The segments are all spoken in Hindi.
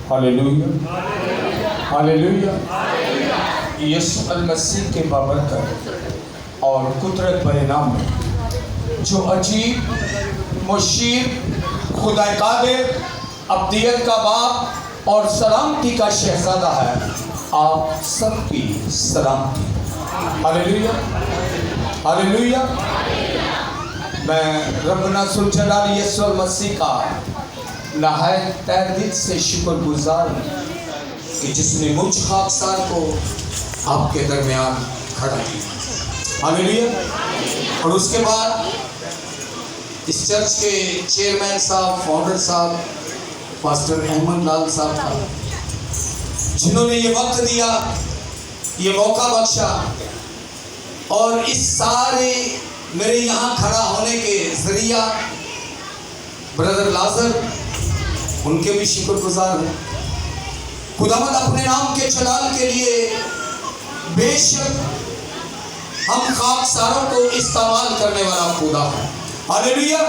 Hallelujah, hallelujah. यीशु अल मसीह के बाबरकत और कुदरत भरे नाम में जो अजीब, मुशीर, खुदा कादिर, अब्दियत का बाप और सलामती का शहजादा है, आप सबकी सलामती। Hallelujah, hallelujah. मैं रब्बना सुल जलाल यीशु अल मसीह का नहायत तहे दिल से शुक्रगुजार हूँ कि जिसने मुझ खाकसार को आपके दरमियान खड़ा किया। हालेलुया। और उसके बाद इस चर्च के चेयरमैन साहब, फाउंडर साहब, पास्टर अहमद लाल साहब का, जिन्होंने ये वक्त दिया, ये मौका बख्शा, और इस सारे मेरे यहाँ खड़ा होने के जरिया ब्रदर लाजर, उनके भी शुक्रगुजार हैं। खुदावंद अपने नाम के जलाल के लिए बेशक हम खाकसारों को इस्तेमाल करने वाला खुदा है। Hallelujah,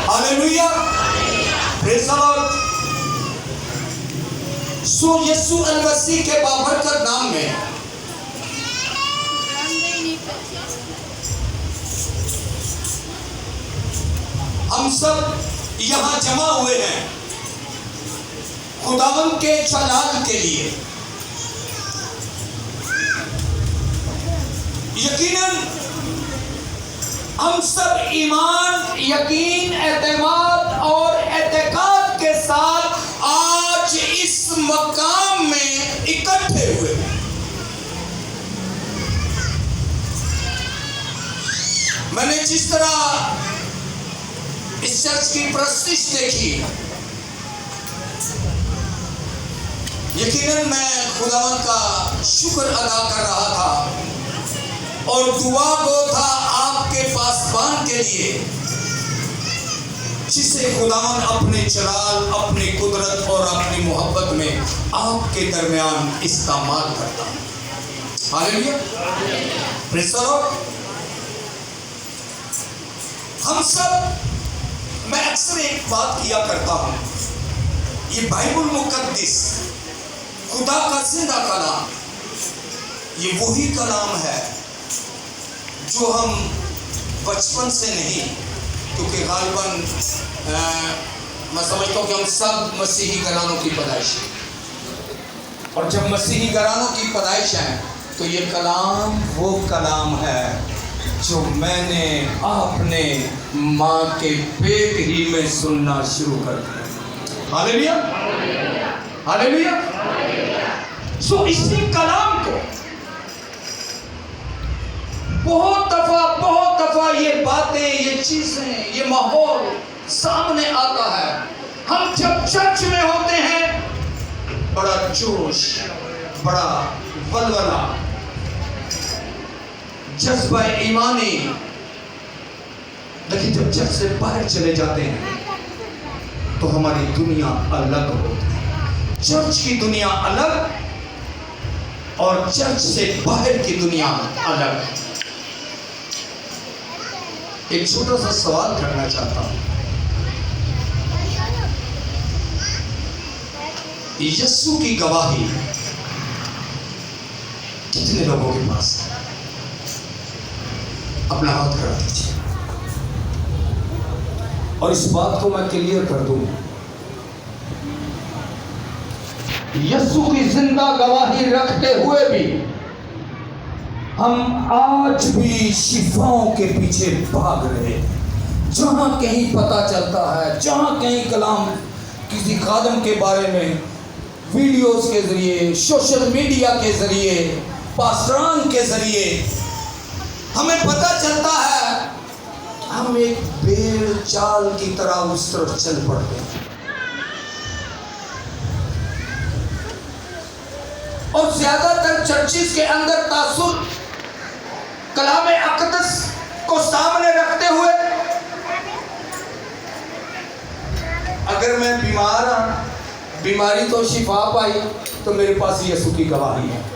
hallelujah, praise the lord. So Yeshu al Masih के बाबरकत नाम में हम सब यहाँ जमा हुए हैं खुदावंद के जलाल के लिए। यकीनन हम सब ईमान, यकीन, एतमाद और एतकाद के साथ आज इस मकाम में इकट्ठे हुए हैं। मैंने जिस तरह इस चर्च की प्रस्तिश देखी, यकीनन मैं खुदावंद का शुक्र अदा कर रहा था और दुआ को था आपके पासबान के लिए, जिसे खुदावंद अपने जलाल, अपनी कुदरत और अपनी मोहब्बत में आपके दरमियान इस्तेमाल करता है। Hallelujah, praise the Lord. हम सब, मैं अक्सर एक बात किया करता हूँ, ये बाइबल मुकद्दिस, खुदा का जिंदा कलाम, ये वही कलाम है जो हम बचपन से नहीं, क्योंकि गालिबन मैं समझता हूँ कि हम सब मसीही घरानों की पैदाइश है, और जब मसीही घरानों की पैदाइश है तो ये कलाम वो कलाम है जो मैंने अपने माँ के पेट ही में सुनना शुरू कर दिया। Hallelujah, hallelujah. सो इसी कलाम को बहुत दफा ये बातें, ये चीजें, ये माहौल सामने आता है। हम जब चर्च में होते हैं, बड़ा जोश, बड़ा वलवला, जज्बा ईमानी, लेकिन जब चर्च से बाहर चले जाते हैं तो हमारी दुनिया अलग होती है। चर्च की दुनिया अलग और चर्च से बाहर की दुनिया अलग। एक छोटा सा सवाल करना चाहता हूं, यीशु की गवाही कितने लोगों के पास है? अपना हाथ खड़ा कीजिए और इस बात को मैं क्लियर कर दूं, यीशु की जिंदा गवाही रखते हुए भी हम आज भी शिफाओं के पीछे भाग रहे हैं। जहां कहीं पता चलता है, जहां कहीं कलाम किसी खादम के बारे में वीडियोस के जरिए, सोशल मीडिया के जरिए, पास्टरान के जरिए हमें पता चलता है, हम एक भेड़ चाल की तरह उस तरफ चल पड़ते हैं। और ज्यादातर चर्चिस के अंदर तासुर कलाम अक़दस को सामने रखते हुए, अगर मैं बीमार हूं, बीमारी तो शिफा पाई तो मेरे पास यीशु की गवाही है।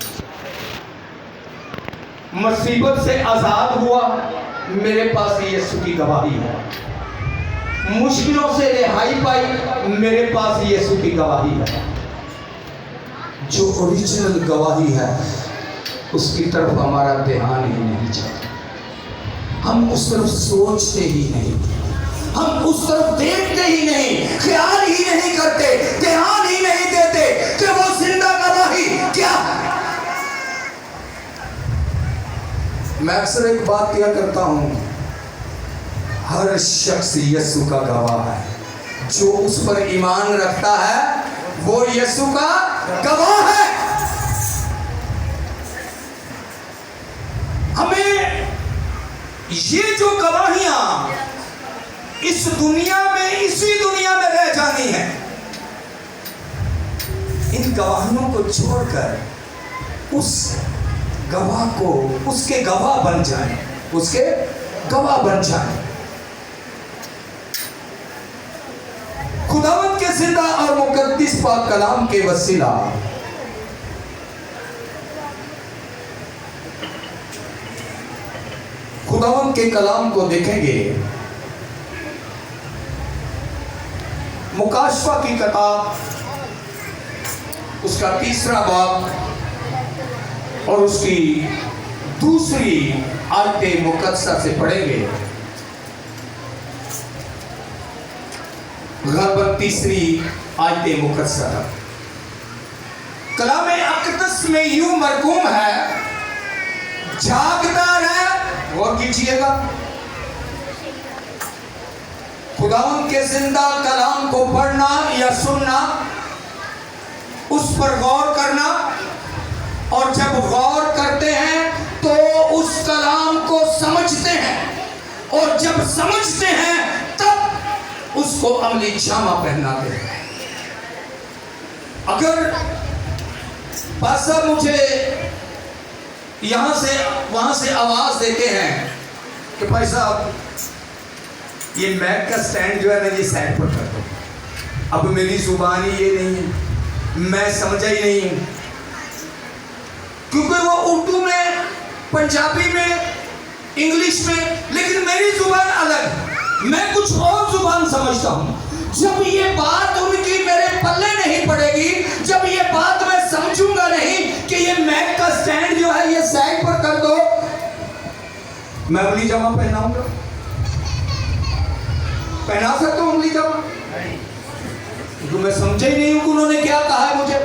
मुसीबत से आजाद हुआ, मेरे पास यीशु की गवाही है। मुश्किलों से रिहाई पाई, मेरे पास यीशु की गवाही है। जो ओरिजिनल गवाही है उसकी तरफ हमारा ध्यान ही नहीं जाता। हम उस तरफ सोचते ही नहीं, हम उस तरफ देखते ही नहीं, ख्याल ही नहीं करते, ध्यान ही नहीं देते कि वो जिंदा गवाही क्या है। मैं अक्सर एक बात किया करता हूं, हर शख्स यीशु का गवाह है। जो उस पर ईमान रखता है वो यीशु का गवाह है। हमें ये जो गवाहियां इस दुनिया में, इसी दुनिया में रह जानी है, इन गवाहियों को छोड़कर उस गवाह को, उसके गवाह बन जाए, उसके गवाह बन जाए। खुदावंद के जिंदा और मुकद्दस पाक कलाम के वसीला खुदावंद के कलाम को देखेंगे। मुकाशफा की किताब उसका 3रा बाब और उसकी 2री आयत मुकद्दसा से पढ़ेंगे। लगभग 3री आयत मुकद्दसा कलाम अक़दस में यूं मरकूम है, जागता रहे। गौर कीजिएगा, खुदावंद के जिंदा कलाम को पढ़ना या सुनना, उस पर गौर करना, और जब गौर करते हैं तो उस कलाम को समझते हैं, और जब समझते हैं तब उसको अमली जामा पहनाते हैं। अगर पासा मुझे यहां से वहां से आवाज देते हैं कि भाई साहब ये मैक का स्टैंड जो है ना ये साइड पर कर दो, अब मेरी जुबान ही ये नहीं है, मैं समझा ही नहीं हूं, क्योंकि वो उर्दू में, पंजाबी में, इंग्लिश में, लेकिन मेरी जुबान अलग, मैं कुछ और जुबान समझता हूं। जब ये बात उनकी मेरे पल्ले नहीं पड़ेगी, जब ये बात मैं समझूंगा नहीं कि ये मैक का स्टैंड जो है ये साइड पर कर दो, मैं अमली जामा पहनाऊंगा? पहना सकता हूं अमली जामा? तो मैं समझा ही नहीं हूं कि उन्होंने क्या कहा है मुझे।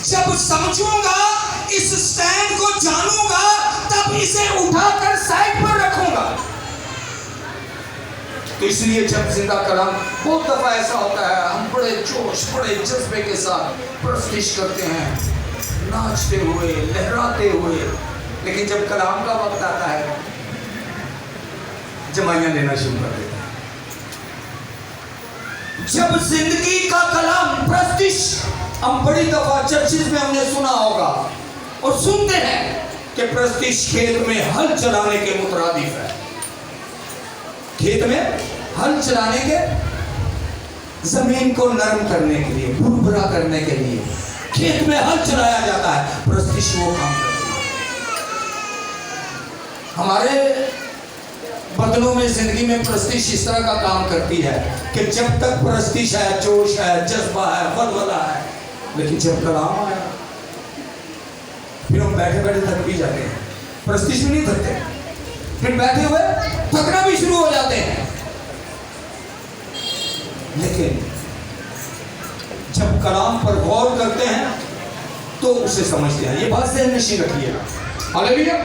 जब समझूंगा, इस स्टैंड को जानूंगा, तब इसे उठाकर साइड पर रखूंगा। तो इसलिए जब जिंदा कलाम, बहुत दफा ऐसा होता है हम बड़े जोश, बड़े जज्बे के साथ प्रस्तुत करते हैं, नाचते हुए, लहराते हुए, लेकिन जब कलाम का वक्त आता है जमाइयां लेना शुरू कर देते हैं। जब जिंदगी का कलाम प्रस्तुत, हम बड़ी दफा चर्चिस में हमने सुना होगा और सुनते हैं कि प्रस्तुत खेत में हल चलाने के मुतरादिफ है। खेत में हल चलाने के, जमीन को नरम करने के लिए, भुरभुरा करने के लिए खेत में हल चलाया जाता है। प्रस्तुत वो काम करती है। हमारे बदलों में, जिंदगी में प्रस्तुत इस तरह का काम करती है कि जब तक प्रस्तुत है, जोश है, जज्बा है, वलवला है, लेकिन जब कलाम आया फिर हम बैठे बैठे थक भी जाते हैं। प्रस्तुत में नहीं थकते, फिर बैठे हुए थकना भी शुरू हो जाते हैं। लेकिन जब कलाम पर गौर करते हैं तो उसे समझते हैं। ये बात ज़हन नशीं रखिएगा। हालेलुया।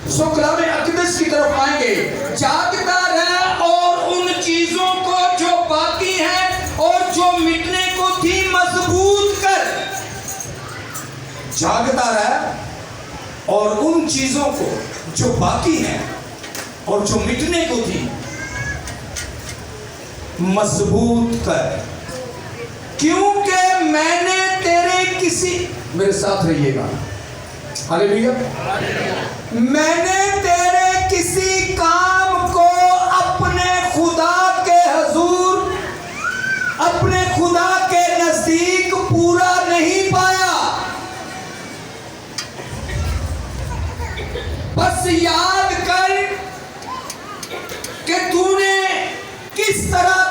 सो कलाम अक़दस की तरफ आएंगे। जागता रहे और उन चीजों को जो बाकी हैं और जो मिटने को थी मजबूत कर। जागता रहे और उन चीजों को जो बाकी हैं और जो मिटने को थी मजबूत कर, क्योंकि मैंने तेरे किसी, मेरे साथ रहिएगा, हालेलुया, मैंने तेरे किसी काम को अपने खुदा के हुजूर, अपने खुदा के नजदीक पूरा नहीं पाया। बस याद कर कि तरह